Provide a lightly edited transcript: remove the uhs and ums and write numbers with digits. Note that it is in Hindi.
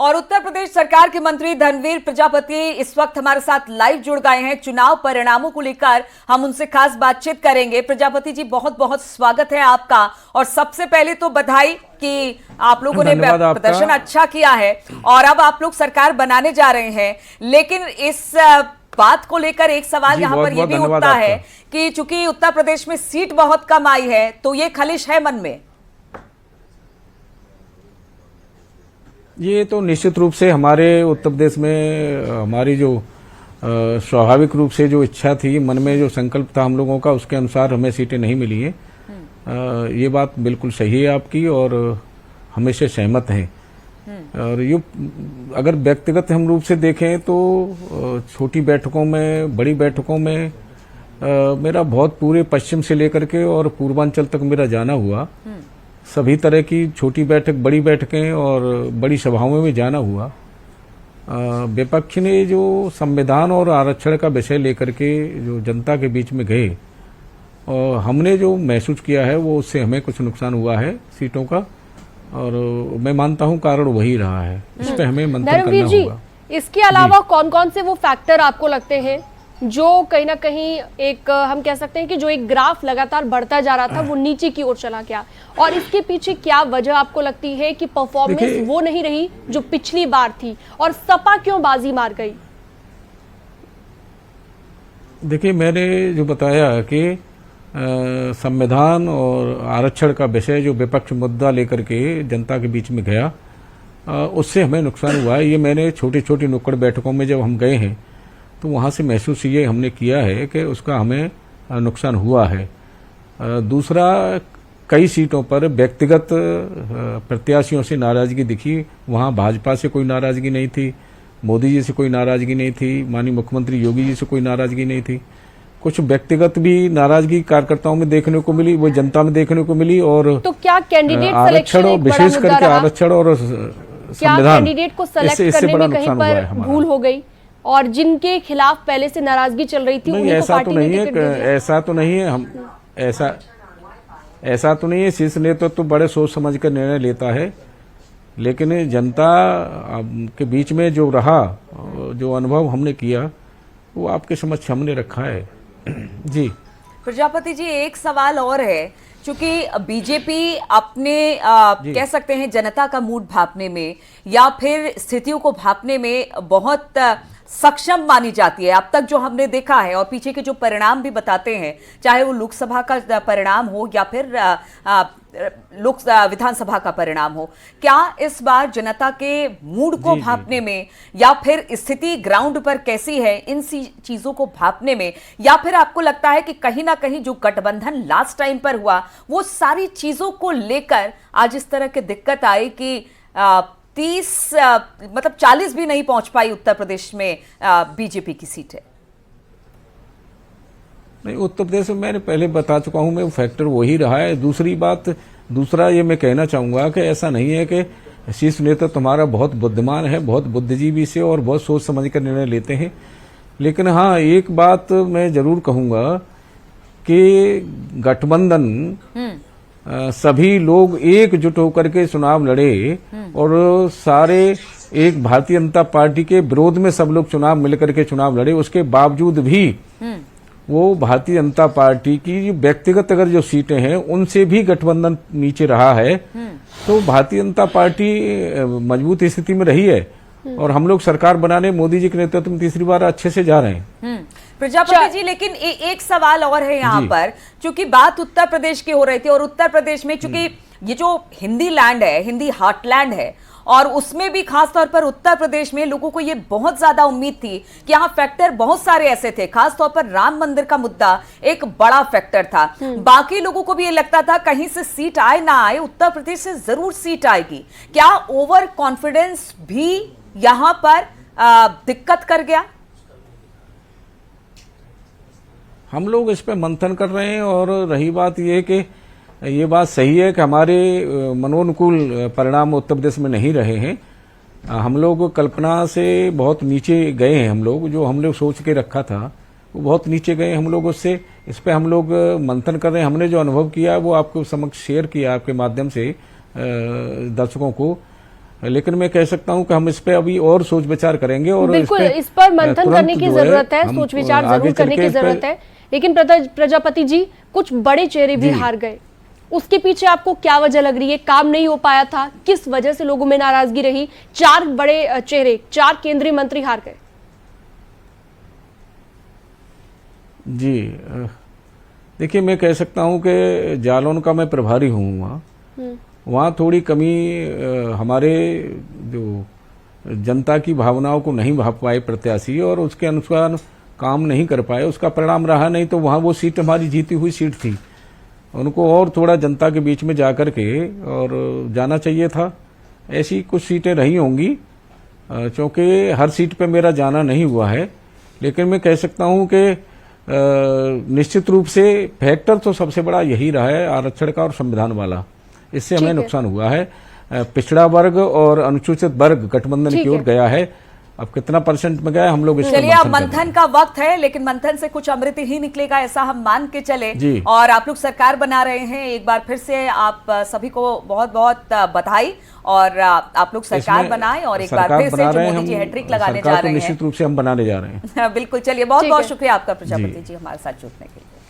और उत्तर प्रदेश सरकार के मंत्री धर्मवीर प्रजापति इस वक्त हमारे साथ लाइव जुड़ गए हैं। चुनाव परिणामों को लेकर हम उनसे खास बातचीत करेंगे। प्रजापति जी, बहुत बहुत स्वागत है आपका। और सबसे पहले तो बधाई कि आप लोगों ने प्रदर्शन अच्छा किया है और अब आप लोग सरकार बनाने जा रहे हैं। लेकिन इस बात को लेकर एक सवाल यहाँ पर यह भी उठता है कि चूंकि उत्तर प्रदेश में सीट बहुत कम आई है, तो ये खलिश है मन में। ये तो निश्चित रूप से हमारे उत्तर प्रदेश में हमारी जो स्वाभाविक रूप से जो इच्छा थी, मन में जो संकल्प था हम लोगों का, उसके अनुसार हमें सीटें नहीं मिली हैं। ये बात बिल्कुल सही है आपकी और हम इससे सहमत हैं। और ये अगर व्यक्तिगत हम रूप से देखें तो छोटी बैठकों में, बड़ी बैठकों में मेरा बहुत पूरे पश्चिम से लेकर के और पूर्वांचल तक मेरा जाना हुआ। सभी तरह की छोटी बैठक, बड़ी बैठकें और बड़ी सभाओं में भी जाना हुआ। विपक्ष ने जो संविधान और आरक्षण का विषय लेकर के जो जनता के बीच में गए और हमने जो महसूस किया है वो उससे हमें कुछ नुकसान हुआ है सीटों का, और मैं मानता हूं कारण वही रहा है। इस पर हमें मंथन करना होगा। इसके अलावा कौन कौन से वो फैक्टर आपको लगते हैं जो कहीं ना कहीं एक हम कह सकते हैं कि जो एक ग्राफ लगातार बढ़ता जा रहा था वो नीचे की ओर चला गया, और इसके पीछे क्या वजह आपको लगती है कि परफॉर्मेंस वो नहीं रही जो पिछली बार थी, और सपा क्यों बाजी मार गई? देखिए, मैंने जो बताया कि संविधान और आरक्षण का विषय जो विपक्ष मुद्दा लेकर के जनता के बीच में गया, उससे हमें नुकसान हुआ है। ये मैंने छोटी छोटी नुक्कड़ बैठकों में जब हम गए हैं तो वहाँ से महसूस ये हमने किया है कि उसका हमें नुकसान हुआ है। दूसरा, कई सीटों पर व्यक्तिगत प्रत्याशियों से नाराजगी दिखी। वहाँ भाजपा से कोई नाराजगी नहीं थी, मोदी जी से कोई नाराजगी नहीं थी, माननीय मुख्यमंत्री योगी जी से कोई नाराजगी नहीं थी। कुछ व्यक्तिगत भी नाराजगी कार्यकर्ताओं में देखने को मिली, वो जनता में देखने को मिली। और तो क्या कैंडिडेट आरक्षण और विशेष करके आरक्षण और संविधान, कैंडिडेट को सेलेक्ट करने में कहीं पर भूल हो गई, और जिनके खिलाफ पहले से नाराजगी चल रही थी उन्हीं को पार्टी ने टिकट दे दिया? ऐसा तो नहीं है। हम ऐसा तो नहीं है। शीर्ष नेतृत्व तो बड़े सोच समझ कर निर्णय लेता है, लेकिन जनता के बीच में जो रहा, जो अनुभव हमने किया, वो आपके समक्ष हमने रखा है। जी प्रजापति जी, एक सवाल और है। चूंकि बीजेपी अपने कह सकते हैं जनता का मूड भांपने में या फिर स्थितियों को भांपने में बहुत सक्षम मानी जाती है। अब तक जो हमने देखा है और पीछे के जो परिणाम भी बताते हैं, चाहे वो लोकसभा का परिणाम हो या फिर विधानसभा का परिणाम हो, क्या इस बार जनता के मूड को भांपने में या फिर स्थिति ग्राउंड पर कैसी है, इन चीजों को भांपने में, या फिर आपको लगता है कि कहीं ना कहीं जो गठबंधन लास्ट टाइम पर हुआ वो सारी चीजों को लेकर आज इस तरह की दिक्कत आई कि 40 भी नहीं पहुंच पाई उत्तर प्रदेश में बीजेपी की सीटें? नहीं, उत्तर प्रदेश में मैंने पहले बता चुका हूं, मैं वो फैक्टर वही रहा है। दूसरा ये मैं कहना चाहूंगा कि ऐसा नहीं है कि शीर्ष नेतृत्व हमारा बहुत बुद्धिमान है, बहुत बुद्धिजीवी से और बहुत सोच समझ कर निर्णय लेते हैं। लेकिन हाँ, एक बात मैं जरूर कहूंगा कि गठबंधन सभी लोग एकजुट होकर के चुनाव लड़े और सारे एक भारतीय जनता पार्टी के विरोध में सब लोग चुनाव मिलकर के चुनाव लड़े। उसके बावजूद भी वो भारतीय जनता पार्टी की व्यक्तिगत अगर जो सीटें हैं उनसे भी गठबंधन नीचे रहा है। तो भारतीय जनता पार्टी मजबूत स्थिति में रही है और हम लोग सरकार बनाने मोदी जी के नेतृत्व में तीसरी बार अच्छे से जा रहे हैं। प्रजापति जी, लेकिन एक सवाल और है यहाँ पर। चूंकि बात उत्तर प्रदेश की हो रही थी और उत्तर प्रदेश में चूंकि ये जो हिंदी लैंड है, हिंदी हार्टलैंड है, और उसमें भी खासतौर पर उत्तर प्रदेश में लोगों को ये बहुत ज्यादा उम्मीद थी कि यहाँ फैक्टर बहुत सारे ऐसे थे, खासतौर पर राम मंदिर का मुद्दा एक बड़ा फैक्टर था। बाकी लोगों को भी ये लगता था कहीं से सीट आए ना आए, उत्तर प्रदेश से जरूर सीट आएगी। क्या ओवर कॉन्फिडेंस भी यहाँ पर दिक्कत कर गया? हम लोग इस पे मंथन कर रहे हैं, और रही बात ये कि ये बात सही है कि हमारे मनोनुकूल परिणाम उत्तर प्रदेश में नहीं रहे हैं। हम लोग कल्पना से बहुत नीचे गए हैं। हम लोग जो हम लोग सोच के रखा था वो बहुत नीचे गए हम लोग उससे। इस पे हम लोग मंथन कर रहे हैं। हमने जो अनुभव किया वो आपको समक्ष शेयर किया आपके माध्यम से दर्शकों को। लेकिन मैं कह सकता हूं कि हम इस पे अभी और सोच विचार करेंगे और बिल्कुल इस पर मंथन तुरंत करने की जो है, जरूरत है, हम सोच विचार आगे जरूर चल करने के की इस पे- जरूरत है। लेकिन प्रजापति जी, कुछ बड़े चेहरे भी हार गए, उसके पीछे आपको क्या वजह लग रही है? काम नहीं हो पाया था, किस वजह से लोगों में नाराजगी रही? 4 बड़े चेहरे, 4 केंद्रीय मंत्री हार गए। जी देखिए, मैं कह सकता हूं कि जालौन का मैं प्रभारी हूं, वहाँ थोड़ी कमी हमारे जो जनता की भावनाओं को नहीं भाप पाए प्रत्याशी और उसके अनुसार काम नहीं कर पाए, उसका परिणाम रहा। नहीं तो वहाँ वो सीट हमारी जीती हुई सीट थी, उनको और थोड़ा जनता के बीच में जाकर के और जाना चाहिए था। ऐसी कुछ सीटें रही होंगी, क्योंकि हर सीट पे मेरा जाना नहीं हुआ है। लेकिन मैं कह सकता हूं कि निश्चित रूप से फैक्टर तो सबसे बड़ा यही रहा है, आरक्षण का और संविधान वाला। इससे हमें नुकसान हुआ है। पिछड़ा वर्ग और अनुसूचित वर्ग गठबंधन की ओर गया है। अब कितना परसेंट में गया हम लोग इस पर चलिए, अब मंथन कर रहे मंथन का वक्त है, लेकिन मंथन से कुछ अमृत ही निकलेगा ऐसा हम मान के चले। जी। और आप लोग सरकार बना रहे हैं, एक बार फिर से आप सभी को बहुत बहुत बधाई। और आप लोग सरकार बनाएं और एक बार फिर से जो मोदी जी हैट्रिक लगाने जा रहे हैं, निश्चित रूप से हम बनाने जा रहे हैं। बिल्कुल। चलिए, बहुत बहुत शुक्रिया आपका प्रजापति जी हमारे साथ जुड़ने के लिए।